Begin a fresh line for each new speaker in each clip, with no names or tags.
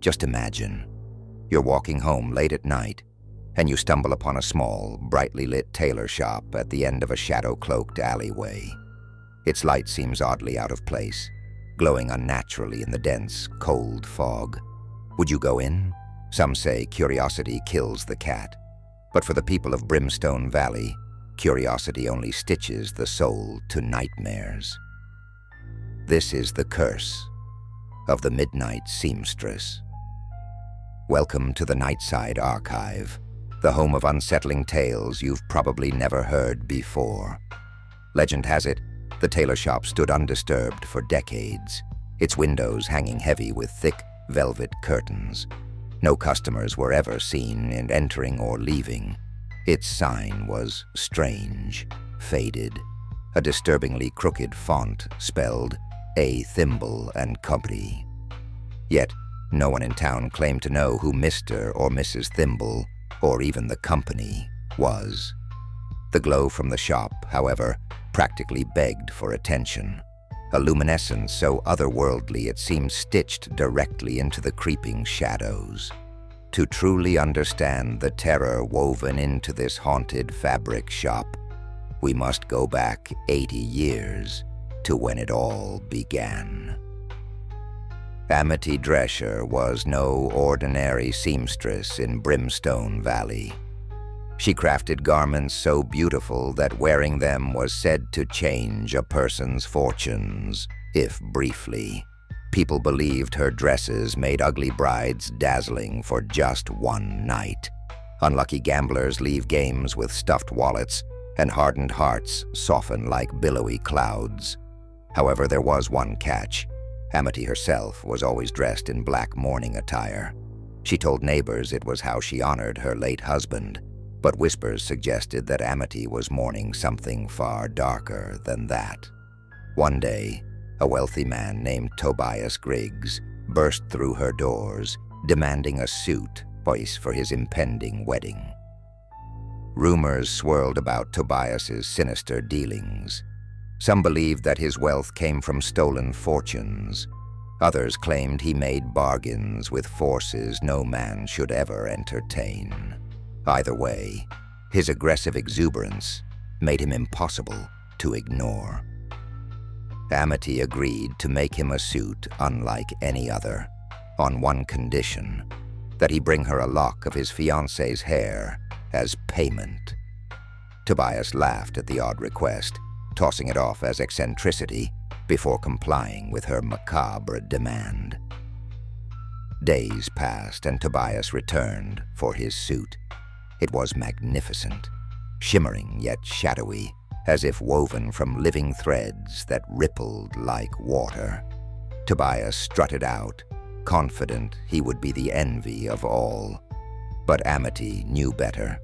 Just imagine. You're walking home late at night, and you stumble upon a small, brightly lit tailor shop at the end of a shadow-cloaked alleyway. Its light seems oddly out of place, glowing unnaturally in the dense, cold fog. Would you go in? Some say curiosity kills the cat. But for the people of Brimstone Valley, curiosity only stitches the soul to nightmares. This is the curse of the Midnight Seamstress. Welcome to the Nightside Archive, the home of unsettling tales you've probably never heard before. Legend has it, the tailor shop stood undisturbed for decades, its windows hanging heavy with thick velvet curtains. No customers were ever seen in entering or leaving. Its sign was strange, faded, a disturbingly crooked font spelled A Thimble Company. Yet, no one in town claimed to know who Mr. or Mrs. Thimble, or even the company, was. The glow from the shop, however, practically begged for attention. A luminescence so otherworldly it seemed stitched directly into the creeping shadows. To truly understand the terror woven into this haunted fabric shop, we must go back 80 years to when it all began. Amity Dresser was no ordinary seamstress in Brimstone Valley. She crafted garments so beautiful that wearing them was said to change a person's fortunes, if briefly. People believed her dresses made ugly brides dazzling for just one night. Unlucky gamblers leave games with stuffed wallets, and hardened hearts soften like billowy clouds. However, there was one catch. Amity herself was always dressed in black mourning attire. She told neighbors it was how she honored her late husband, but whispers suggested that Amity was mourning something far darker than that. One day, a wealthy man named Tobias Griggs burst through her doors, demanding a suit for his impending wedding. Rumors swirled about Tobias's sinister dealings. Some believed that his wealth came from stolen fortunes. Others claimed he made bargains with forces no man should ever entertain. Either way, his aggressive exuberance made him impossible to ignore. Amity agreed to make him a suit unlike any other, on one condition, that he bring her a lock of his fiancé's hair as payment. Tobias laughed at the odd request, tossing it off as eccentricity before complying with her macabre demand. Days passed and Tobias returned for his suit. It was magnificent, shimmering yet shadowy, as if woven from living threads that rippled like water. Tobias strutted out, confident he would be the envy of all. But Amity knew better.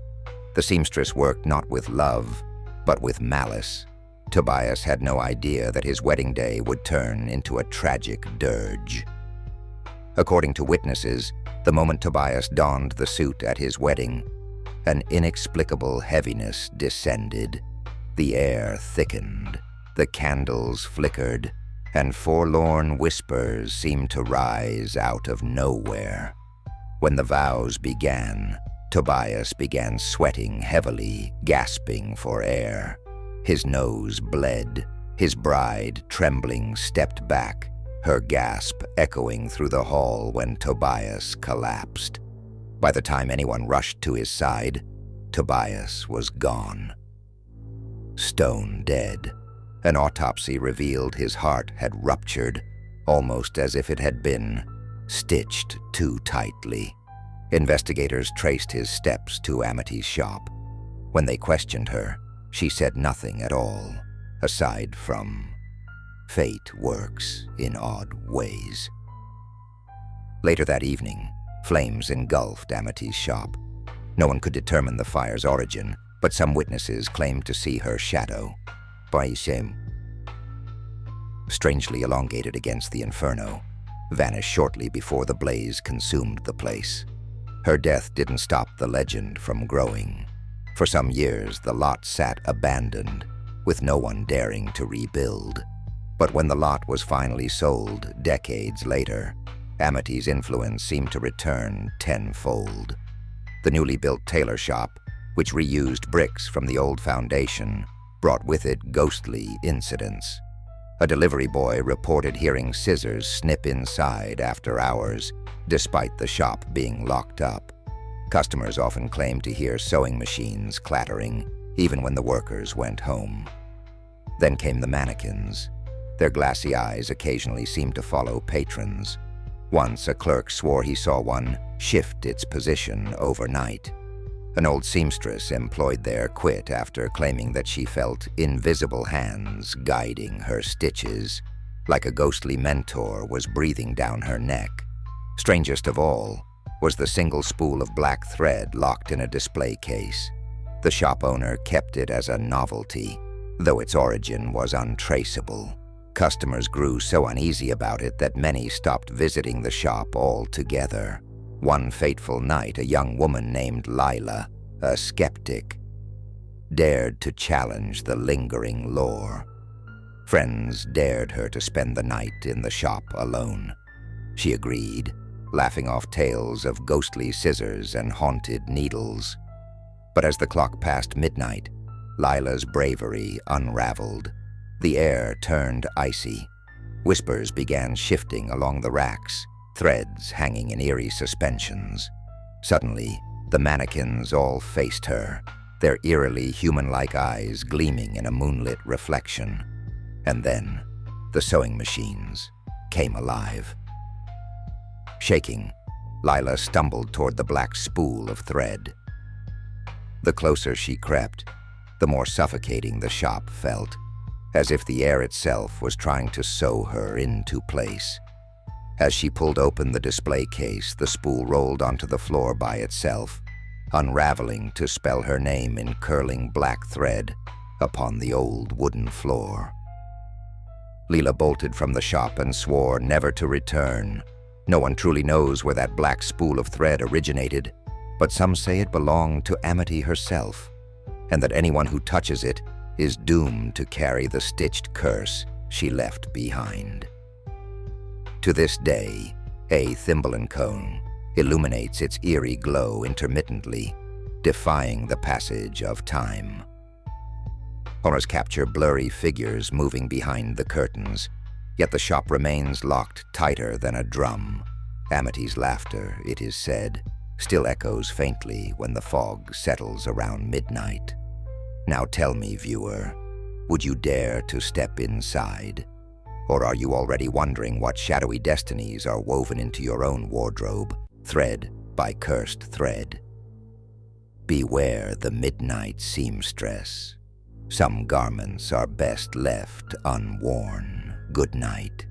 The seamstress worked not with love, but with malice. Tobias had no idea that his wedding day would turn into a tragic dirge. According to witnesses, the moment Tobias donned the suit at his wedding, an inexplicable heaviness descended. The air thickened, the candles flickered, and forlorn whispers seemed to rise out of nowhere. When the vows began, Tobias began sweating heavily, gasping for air. His nose bled. His bride, trembling, stepped back, her gasp echoing through the hall when Tobias collapsed. By the time anyone rushed to his side, Tobias was gone. Stone dead. An autopsy revealed his heart had ruptured, almost as if it had been stitched too tightly. Investigators traced his steps to Amity's shop. When they questioned her, she said nothing at all, aside from, "Fate works in odd ways." Later that evening, flames engulfed Amity's shop. No one could determine the fire's origin, but some witnesses claimed to see her shadow, strangely elongated against the inferno, vanish shortly before the blaze consumed the place. Her death didn't stop the legend from growing. For some years, the lot sat abandoned, with no one daring to rebuild. But when the lot was finally sold decades later, Amity's influence seemed to return tenfold. The newly built Tailor Shop, which reused bricks from the old foundation, brought with it ghostly incidents. A delivery boy reported hearing scissors snip inside after hours, despite the shop being locked up. Customers often claimed to hear sewing machines clattering, even when the workers went home. Then came the mannequins. Their glassy eyes occasionally seemed to follow patrons. Once a clerk swore he saw one shift its position overnight. An old seamstress employed there quit after claiming that she felt invisible hands guiding her stitches, like a ghostly mentor was breathing down her neck. Strangest of all was the single spool of black thread locked in a display case. The shop owner kept it as a novelty, though its origin was untraceable. Customers grew so uneasy about it that many stopped visiting the shop altogether. One fateful night, a young woman named Lila, a skeptic, dared to challenge the lingering lore. Friends dared her to spend the night in the shop alone. She agreed, laughing off tales of ghostly scissors and haunted needles. But as the clock passed midnight, Lila's bravery unraveled. The air turned icy. Whispers began shifting along the racks, threads hanging in eerie suspensions. Suddenly, the mannequins all faced her, their eerily human-like eyes gleaming in a moonlit reflection. And then, the sewing machines came alive. Shaking, Lila stumbled toward the black spool of thread. The closer she crept, the more suffocating the shop felt, as if the air itself was trying to sew her into place. As she pulled open the display case, the spool rolled onto the floor by itself, unraveling to spell her name in curling black thread upon the old wooden floor. Lila bolted from the shop and swore never to return. No one truly knows where that black spool of thread originated, but some say it belonged to Amity herself, and that anyone who touches it is doomed to carry the stitched curse she left behind. To this day, A Thimble Company illuminates its eerie glow intermittently, defying the passage of time. Cameras capture blurry figures moving behind the curtains, yet the shop remains locked tighter than a drum. Amity's laughter, it is said, still echoes faintly when the fog settles around midnight. Now tell me, viewer, would you dare to step inside? Or are you already wondering what shadowy destinies are woven into your own wardrobe, thread by cursed thread? Beware the midnight seamstress. Some garments are best left unworn. Good night.